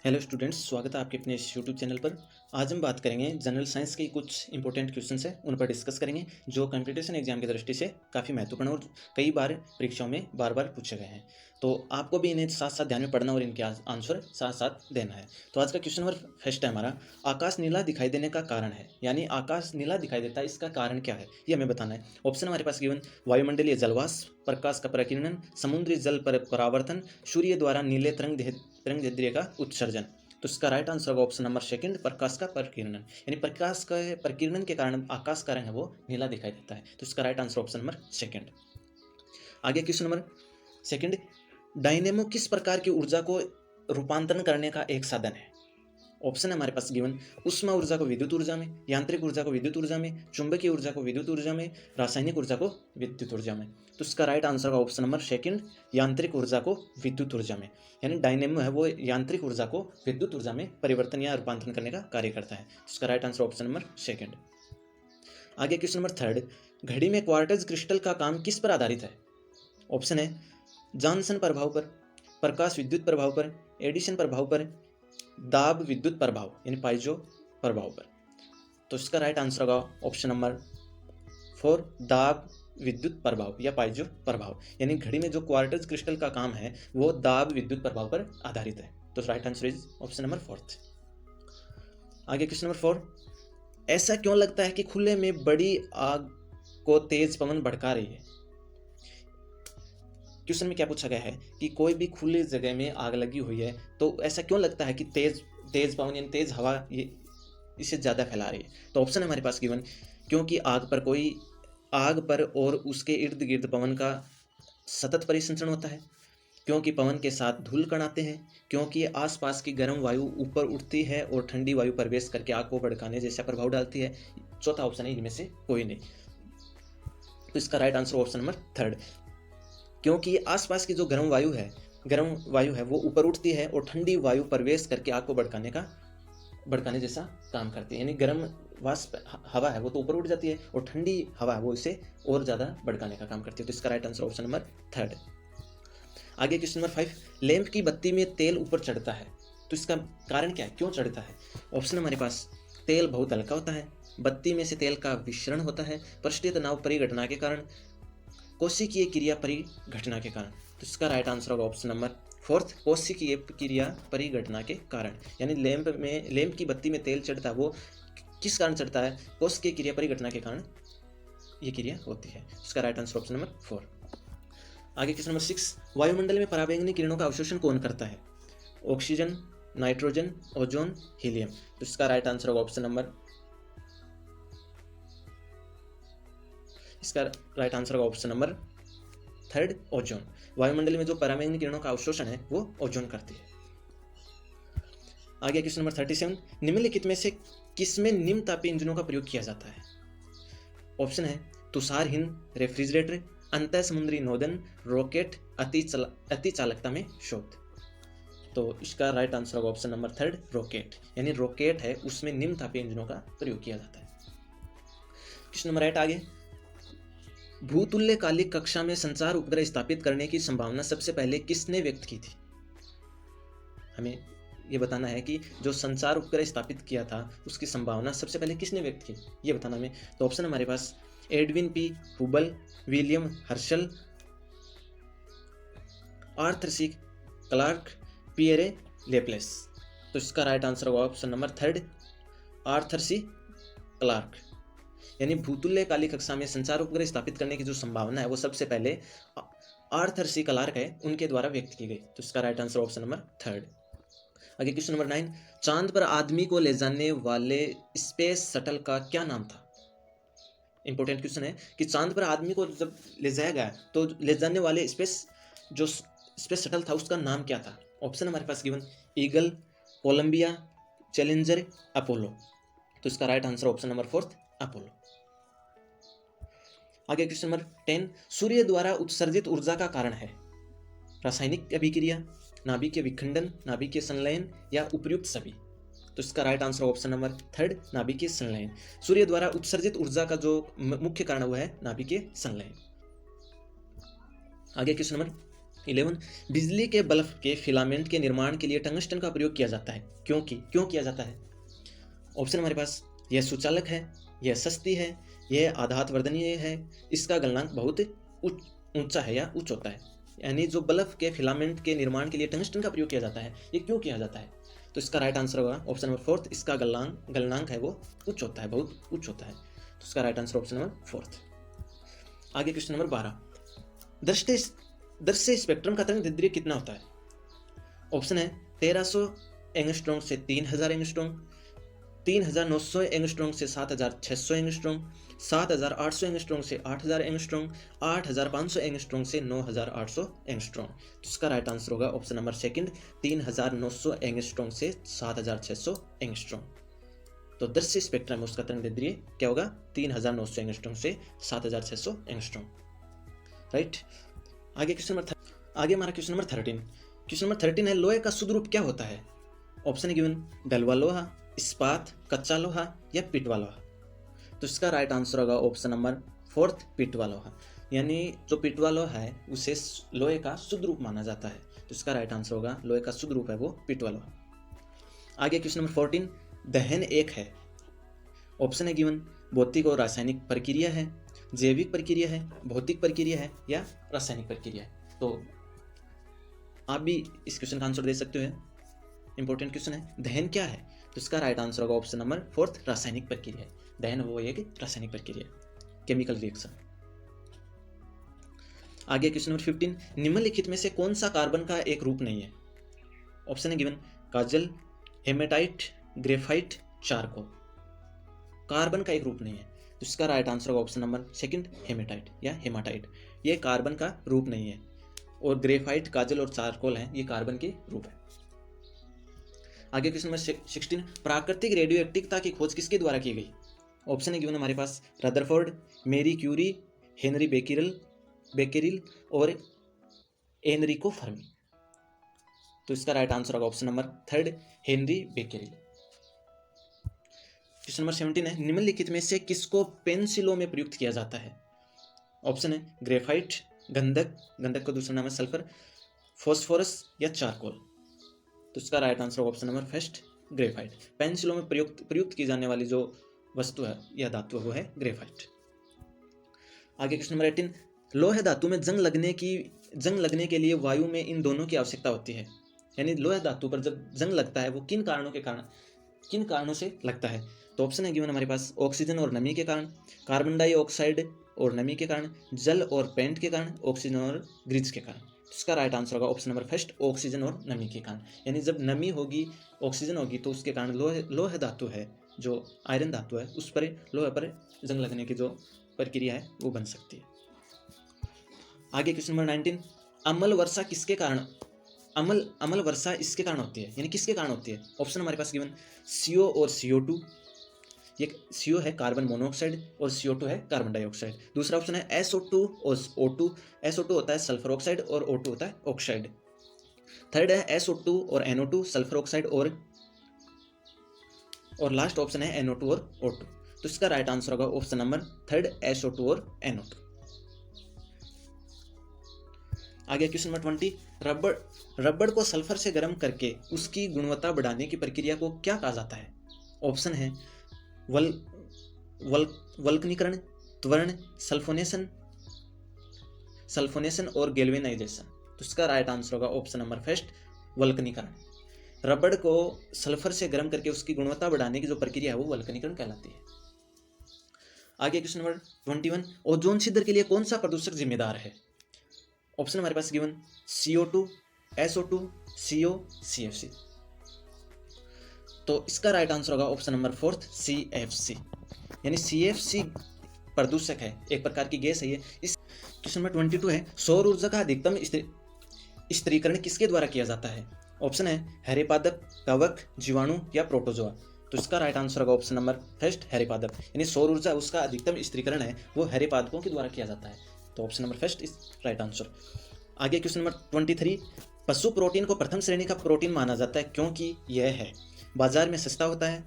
Hello students, स्वागत है आपके अपने इस यूट्यूब चैनल पर। आज हम बात करेंगे जनरल साइंस के कुछ इंपॉर्टेंट क्वेश्चंस हैं, उन पर डिस्कस करेंगे जो कंपटीशन एग्जाम की दृष्टि से काफ़ी महत्वपूर्ण और कई बार परीक्षाओं में बार बार पूछे गए हैं। तो आपको भी इन्हें साथ साथ ध्यान में पढ़ना और इनके आंसर साथ साथ देना है। तो आज का क्वेश्चन नंबर फर्स्ट है हमारा, आकाश नीला दिखाई देने का कारण है, यानी आकाश नीला दिखाई देता है, इसका कारण क्या है ये हमें बताना है। ऑप्शन हमारे पास गिवन, वायुमंडलीय जलवाष्प, प्रकाश का प्रकीर्णन, समुद्री जल पर परावर्तन, सूर्य द्वारा नीले तरंग का उत्सर्जन। तो इसका राइट आंसर होगा ऑप्शन नंबर सेकंड, प्रकाश का प्रकीर्णन, यानी प्रकाश का प्रकीर्णन के कारण आकाश का रंग है वो नीला दिखाई देता है। तो इसका right answer option number second. आगे क्वेश्चन नंबर सेकंड, डायनेमो किस प्रकार की ऊर्जा को रूपांतरण करने का एक साधन है। ऑप्शन है हमारे पास गिवन, उष्मा ऊर्जा को विद्युत ऊर्जा में, यांत्रिक ऊर्जा को विद्युत ऊर्जा में, चुंबकीय ऊर्जा को विद्युत ऊर्जा में, रासायनिक ऊर्जा को विद्युत ऊर्जा में। तो इसका राइट आंसर होगा ऑप्शन नंबर सेकंड, यांत्रिक ऊर्जा को विद्युत ऊर्जा में, यानी डायनेमो है वो यांत्रिक ऊर्जा को विद्युत ऊर्जा में परिवर्तन या रूपांतरण करने का कार्य करता है। इसका right answer option number second. आगे क्वेश्चन नंबर थर्ड, घड़ी में क्वार्टज क्रिस्टल का काम किस पर आधारित है। ऑप्शन है जॉनसन प्रभाव पर, प्रकाश विद्युत प्रभाव पर, एडिशन प्रभाव पर, दाब विद्युत प्रभाव यानी पाइजो प्रभाव पर। तो इसका राइट आंसर होगा ऑप्शन नंबर 4, दाब विद्युत प्रभाव या पाइजो प्रभाव, यानी घड़ी में जो क्वार्टज क्रिस्टल का काम है वो दाब विद्युत प्रभाव पर आधारित है। तो right answer is option number 4। आगे क्वेश्चन नंबर 4, ऐसा क्यों लगता है कि खुले में बड़ी आग को तेज पवन भड़का रही है। क्वेश्चन में क्या पूछा गया है कि कोई भी खुली जगह में आग लगी हुई है तो ऐसा क्यों लगता है कि तेज पवन यानी तेज हवा ये इसे ज़्यादा फैला रही है। तो ऑप्शन है हमारे पास गिवन, क्योंकि आग पर और उसके इर्द गिर्द पवन का सतत परिसंचरण होता है, क्योंकि पवन के साथ धूल कण आते हैं, क्योंकि आसपास की गर्म वायु ऊपर उठती है और ठंडी वायु प्रवेश करके आग को भड़काने जैसा प्रभाव डालती है। चौथा ऑप्शन है इनमें से कोई नहीं। तो इसका right answer option number third, क्योंकि आसपास की जो गर्म वायु है वो ऊपर उठती है और ठंडी वायु प्रवेश करके आग को भड़काने जैसा काम करती है, यानी गर्म वाष्प हवा है वो तो ऊपर उठ जाती है और ठंडी हवा है वो इसे और ज़्यादा भड़काने का काम करती है। तो इसका right answer option number third. आगे क्वेश्चन नंबर 5, लैंप की बत्ती में तेल ऊपर चढ़ता है तो इसका कारण क्या है, क्यों चढ़ता है। ऑप्शन हमारे पास, तेल बहुत हल्का होता है, बत्ती में से तेल का विसरण होता है, पृष्ठीय तनाव परिघटना के कारण, कोशिकीय क्रिया परिघटना के कारण। तो इसका राइट आंसर होगा ऑप्शन नंबर 4, कोशिकीय क्रिया परिघटना के कारण, यानी लैंप की बत्ती में तेल चढ़ता है वो किस कारण चढ़ता है, कोशिकीय क्रिया परिघटना के कारण ये क्रिया होती है। इसका राइट आंसर ऑप्शन नंबर 4। आगे क्वेश्चन नंबर 6, वायुमंडल में पराबैंगनी किरणों का अवशोषण कौन करता है। Oxygen, nitrogen, ozone, helium. तो इसका राइट आंसर होगा ऑप्शन नंबर, इसका राइट आंसर होगा ऑप्शन नंबर थर्ड, ओजोन। वायुमंडल में जो पराबैंगनी किरणों का अवशोषण है वो ओजोन करती है। आगे क्वेश्चन नंबर 37, निम्नलिखित में से किसमें निम्न तापीय इंजनों का प्रयोग किया जाता है। ऑप्शन है तुषारहीन रेफ्रिजरेटर, अंतः समुद्री नोदन, रॉकेट, अति चालकता में शोध। तो इसका राइट आंसर होगा ऑप्शन नंबर थर्ड, रॉकेट, यानी रॉकेट है उसमें निम्न तापीय इंजनों का प्रयोग किया जाता है। क्वेश्चन नंबर 8 आगे, भूतुल्यकालिक कक्षा में संचार उपग्रह स्थापित करने की संभावना सबसे पहले किसने व्यक्त की थी। हमें ये बताना है कि जो संचार उपग्रह स्थापित किया था उसकी संभावना सबसे पहले किसने व्यक्त की, ये बताना हमें। तो ऑप्शन हमारे पास Edwin P Hubble, William Herschel, Arthur C Clarke, Pierre Laplace. तो इसका राइट आंसर होगा option number third, Arthur C Clarke, यानी भूतुल्यकालिक कक्षा में संचार उपग्रह स्थापित करने की जो संभावना है वो सबसे पहले आर्थर सी क्लार्क है उनके द्वारा व्यक्त की गई। तो इसका right answer option number third. आगे क्वेश्चन नंबर 9, चांद पर आदमी को ले जाने वाले स्पेस शटल का क्या नाम था। इंपॉर्टेंट क्वेश्चन है कि चांद पर आदमी को जब ले जाया गया तो ले जाने वाले स्पेस शटल था उसका नाम क्या था। ऑप्शन हमारे पास given, Eagle, Columbia, Challenger, Apollo. तो इसका right answer option number 4, Apollo. आगे क्वेश्चन नंबर 10, सूर्य द्वारा उत्सर्जित ऊर्जा का कारण है रासायनिक अभिक्रिया, नाभिकीय विखंडन, नाभिकीय संलयन या उपयुक्त सभी। तो इसका right answer option number third, नाभिकीय संलयन। सूर्य द्वारा उत्सर्जित ऊर्जा का जो मुख्य कारण हुआ है नाभिकीय संलयन। आगे क्वेश्चन नंबर 11 बिजली के बल्ब के फिलामेंट के निर्माण के लिए टंगस्टन का प्रयोग किया जाता है, क्यों किया जाता है? ऑप्शन हमारे पास, यह सुचालक है, यह सस्ती है, यह आघातवर्धनीय है, इसका गलनांक बहुत ऊंचा है या उच्च होता है। यानी जो बल्ब के फिलामेंट के निर्माण के लिए टंगस्टन का प्रयोग किया जाता है, ये क्यों किया जाता है? तो इसका राइट आंसर होगा ऑप्शन नंबर 4, इसका गलनांक है वो उच्च होता है, बहुत उच्च होता है। तो इसका राइट आंसर ऑप्शन नंबर 4। आगे क्वेश्चन नंबर 12, दृश्य स्पेक्ट्रम का तरंगदैर्ध्य कितना होता है? ऑप्शन है 1300 एंगस्ट्रॉम से 3000 एंगस्ट्रॉम, 3900 एंगस्ट्रॉम से 7600 एंगस्ट्रॉम, 7800 एंगस्ट्रॉम से 8000 एंगस्ट्रॉम, 8500 एंगस्ट्रॉम से 9800 एंगस्ट्रॉम। तो इसका राइट आंसर होगा ऑप्शन नंबर 2, 3900 एंगस्ट्रॉम से 7600 एंगस्ट्रॉम। तो दृश्य स्पेक्ट्रम में उसका तरंगदैर्ध्य क्या होगा? 3900 एंगस्ट्रॉम से 7600 एंगस्ट्रॉम। राइट। आगे हमारा क्वेश्चन नंबर 13। क्वेश्चन नंबर 13 है, लोहे का शुद्ध रूप क्या होता है? ऑप्शन है गिवन, डलवा लोहा, इस्पात, कच्चा लोहा या पिटवा लोहा। तो इसका राइट आंसर होगा ऑप्शन नंबर 4, पिटवा लोहा। यानी जो पिटवा लोहा है उसे लोहे का शुद्ध रूप माना जाता है। तो इसका राइट आंसर होगा, लोहे का शुद्ध रूप है वो पिटवा लोहा। आगे क्वेश्चन नंबर 14, दहन एक है। ऑप्शन है गिवन, भौतिक और रासायनिक प्रक्रिया है, जैविक प्रक्रिया है, भौतिक प्रक्रिया है या रासायनिक प्रक्रिया है। तो आप भी इस क्वेश्चन का आंसर दे सकते हो, इंपॉर्टेंट क्वेश्चन है। दहन क्या है? तो इसका राइट आंसर होगा ऑप्शन नंबर 4, रासायनिक प्रक्रिया है। दहन वो एक रासायनिक प्रक्रिया, केमिकल रिएक्शन। आगे क्वेश्चन नंबर 15, निम्नलिखित में से कौन सा कार्बन का एक रूप नहीं है? ऑप्शन है गिवन, काजल, हेमेटाइट, ग्रेफाइट, चारकोल। कार्बन का एक रूप नहीं है। तो इसका राइट आंसर होगा ऑप्शन नंबर 2, हेमेटाइट या हेमाटाइट। ये कार्बन का रूप नहीं है। और ग्रेफाइट, काजल और चारकोल हैं, ये कार्बन के रूप है। आगे क्वेश्चन नंबर 16, प्राकृतिक रेडियो एक्टिवता की खोज किसके द्वारा की गई? ऑप्शन है गिवन हमारे पास, Rutherford, Marie Curie, Henri Becquerel और एनरिको फर्मी। तो इसका राइट आंसर होगा option number 3, Henri Becquerel. Question number 17 है, निम्नलिखित में से किसको पेंसिलों में प्रयुक्त किया जाता है? ऑप्शन है ग्रेफाइट, गंधक का दूसरा नाम है सल्फर, फॉस्फोरस या चारकोल। तो इसका राइट आंसर होगा ऑप्शन नंबर 1, ग्रेफाइट। पेंसिलों में प्रयुक्त की जाने वाली जो वस्तु है या धातु है वो है ग्रेफाइट। आगे क्वेश्चन नंबर 18, लोहे धातु में जंग लगने के लिए वायु में इन दोनों की आवश्यकता होती है। यानी लोहे धातु पर जब जंग लगता है वो किन कारणों से लगता है? तो ऑप्शन है गिवन हमारे पास, ऑक्सीजन और नमी के कारण, कार्बन डाइऑक्साइड और नमी के कारण, जल और पेंट के कारण, ऑक्सीजन और ग्रीज के कारण। तो इसका राइट आंसर होगा ऑप्शन नंबर 1, ऑक्सीजन और नमी के कारण। यानी जब नमी होगी, ऑक्सीजन होगी, तो उसके कारण लोहे धातु है, जो आयरन धातु है, उस पर लोहे पर जंग लगने की जो प्रक्रिया है वो बन सकती है। आगे क्वेश्चन नंबर 19, अम्ल वर्षा इसके कारण होती है। यानी किसके कारण होती है? ऑप्शन हमारे पास गिवन, CO और CO2। ये CO है कार्बन मोनोऑक्साइड और CO2 है कार्बन डाइऑक्साइड। दूसरा ऑप्शन है SO2 और O2। SO2 होता है सल्फर ऑक्साइड और O2 होता है ऑक्साइड। थर्ड है SO2 और NO2, सल्फर ऑक्साइड और लास्ट ऑप्शन है NO2 और O2। तो इसका राइट आंसर होगा ऑप्शन नंबर 3, SO2 और NO2। आगे क्वेश्चन नंबर 20, रबड़ को सल्फर से गर्म करके उसकी गुणवत्ता बढ़ाने की प्रक्रिया को क्या कहा जाता है? ऑप्शन है वल्कनीकरण, त्वरण, सल्फोनेशन और गैल्वेनाइजेशन। तो इसका राइट आंसर होगा ऑप्शन नंबर 1, वल्कनीकरण। रबड़ को सल्फर से गर्म करके उसकी गुणवत्ता बढ़ाने की जो प्रक्रिया है वो वल्कनीकरण कहलाती है। आगे क्वेश्चन नंबर 21, ओजोन छिद्र के लिए कौन सा प्रदूषक जिम्मेदार है? ऑप्शन हमारे पास given, CO2, SO2, CO, CFC। तो इसका राइट आंसर होगा ऑप्शन नंबर 4, CFC। यानी CFC प्रदूषक है, एक प्रकार की गैस है ये। इस क्वेश्चन नंबर 22 है, सौर ऊर्जा का अधिकतम स्थिरीकरण किसके द्वारा किया जाता है? ऑप्शन है हरे पादप, कवक, जीवाणु या प्रोटोजोआ। तो इसका राइट आंसर होगा ऑप्शन नंबर 1, हरे पादप। यानी सौर ऊर्जा उसका अधिकतम स्थिरीकरण है वो हरे पादपों के द्वारा किया जाता है। तो option number 1 is right answer. आगे क्वेश्चन नंबर 23, पशु प्रोटीन को प्रथम श्रेणी का प्रोटीन माना जाता है क्योंकि यह है बाजार में सस्ता होता है,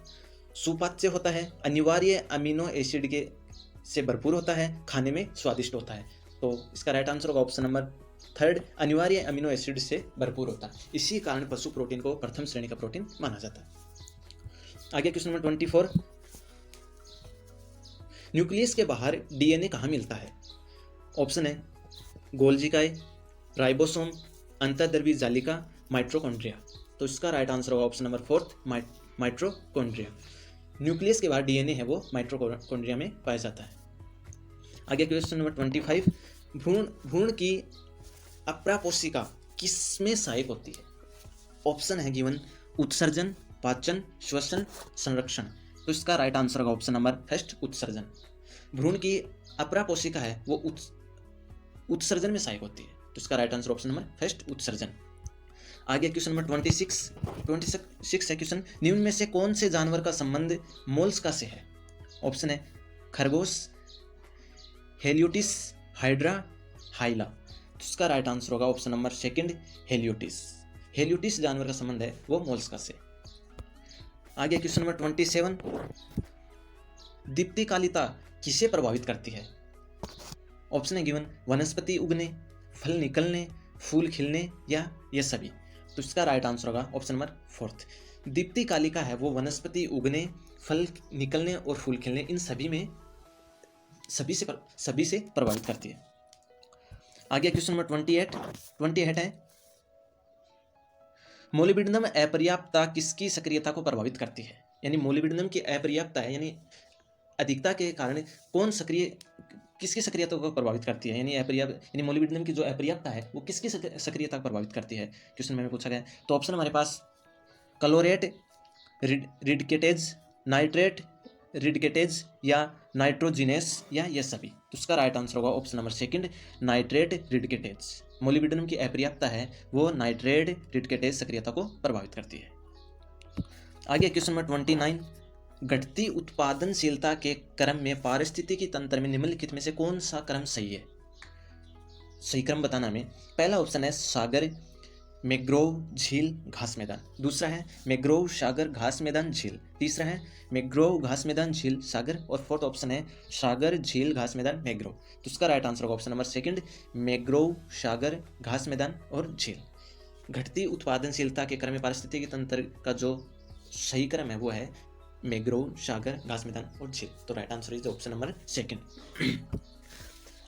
सुपाच्य होता है, अनिवार्य अमीनो एसिड के से भरपूर होता है, खाने में स्वादिष्ट होता है। तो इसका राइट आंसर होगा ऑप्शन नंबर थर्ड, अनिवार्य अमीनो एसिड से भरपूर होता है। इसी कारण पशु प्रोटीन को प्रथम श्रेणी का प्रोटीन माना जाता है। आगे क्वेश्चन नंबर 24, न्यूक्लियस के बाहर डीएनए कहाँ मिलता है? ऑप्शन है गोल्जी इकाई, राइबोसोम, अंतर्द्रव्यी जालिका, माइटोकॉन्ड्रिया। तो इसका राइट आंसर होगा ऑप्शन नंबर 4 माइटोकॉन्ड्रिया। न्यूक्लियस के बाहर डीएनए है वो माइटोकॉन्ड्रिया में पाया जाता है। आगे क्वेश्चन नंबर 25, भ्रूण की अप्रापोषिका किसमें सहायक होती है? ऑप्शन है गिवन उत्सर्जन, पाचन, श्वसन, संरक्षण। तो इसका राइट आंसर होगा ऑप्शन नंबर 1 उत्सर्जन। भ्रूण की अप्रापोषिका है वो उत्सर्जन में सहायक होती है। तो इसका राइट आंसर ऑप्शन नंबर 1 उत्सर्जन। आगे क्वेश्चन नंबर 26 है क्वेश्चन, निम्न में से कौन से जानवर का संबंध मोलस्का से है? ऑप्शन है खरगोश, हेलियोटिस, हाइड्रा, हाइला। तो इसका राइट आंसर होगा ऑप्शन नंबर 2 हेलियोटिस। हेलियोटिस जानवर का संबंध है वो मोलस्का से। आगे क्वेश्चन नंबर 27, दीप्तिकालिता किसे प्रभावित करती है? ऑप्शन है गिवन वनस्पति उगने, फल निकलने, फूल खिलने या ये सभी। तो इसका राइट आंसर होगा ऑप्शन नंबर 4। दीप्तिकालिका है वो वनस्पति उगने, फल निकलने और फूल खिलने, इन सभी से प्रभावित करती है। आगे क्वेश्चन नंबर 28 है, मोलिब्डेनम अपर्याप्तता किसकी सक्रियता को प्रभावित करती है? यानी मोलिब्डेनम की अपर्याप्तता है यानी अधिकता के कारण किसकी सक्रियता को प्रभावित करती है? यानी मोलिब्डेनम की जो अपर्याप्तता है वो किसकी सक्रियता को प्रभावित करती है? क्वेश्चन में पूछा गया। तो ऑप्शन हमारे पास क्लोरेट रिडकेटेज, नाइट्रेट रिडकेटेज या नाइट्रोजिनेस या ये सभी। तो उसका राइट आंसर होगा ऑप्शन नंबर 2 नाइट्रेट रिडकेटेज। मोलिब्डेनम की अपर्याप्तता है वो नाइट्रेट रिडकेटेज सक्रियता को प्रभावित करती है। आगे क्वेश्चन नंबर 29, घटती उत्पादनशीलता के क्रम में पारिस्थितिकी तंत्र में निम्नलिखित में से कौन सा क्रम सही है? सही क्रम बताना हमें। पहला ऑप्शन है सागर, मैंग्रोव, झील, घास मैदान। दूसरा है मैंग्रोव, सागर, घास मैदान, झील। तीसरा है मैंग्रोव, घास मैदान, झील, सागर। और फोर्थ ऑप्शन है सागर, झील, घास मैदान, मैंग्रोव। तो उसका राइट आंसर होगा ऑप्शन नंबर 2 मैंग्रोव, सागर, घास मैदान और झील। घटती उत्पादनशीलता के क्रम में पारिस्थितिकी तंत्र का जो सही क्रम है वो है मैंग्रोव, सागर, घास मैदान और झील। तो right answer is option number 2।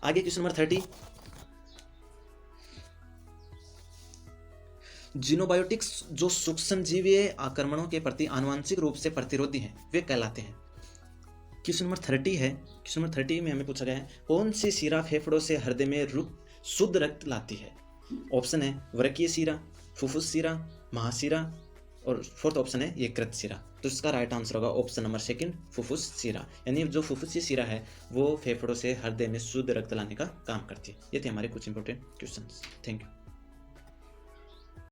आगे क्वेश्चन नंबर 30, जीनोबायोटिक्स जो सूक्ष्मजीवीय आक्रमणों के प्रति आनुवंशिक रूप से प्रतिरोधी हैं वे कहलाते हैं। क्वेश्चन नंबर 30 है। क्वेश्चन नंबर 30 में हमें पूछा गया है कौन सी शिरा फेफड़ों से हृदय में शुद्ध रक्त लाती है? ऑप्शन है वृक्कीय शिरा, फुफ्फुस शिरा, महाशिरा और फोर्थ ऑप्शन है यकृत शिरा। तो इसका राइट आंसर होगा ऑप्शन नंबर 2 फुफ्फुस शिरा। यानी जो फुफ्फुसीय शिरा है वो फेफड़ों से हृदय में शुद्ध रक्त लाने का काम करती है। ये थे हमारे कुछ इंपॉर्टेंट क्वेश्चंस। Thank you.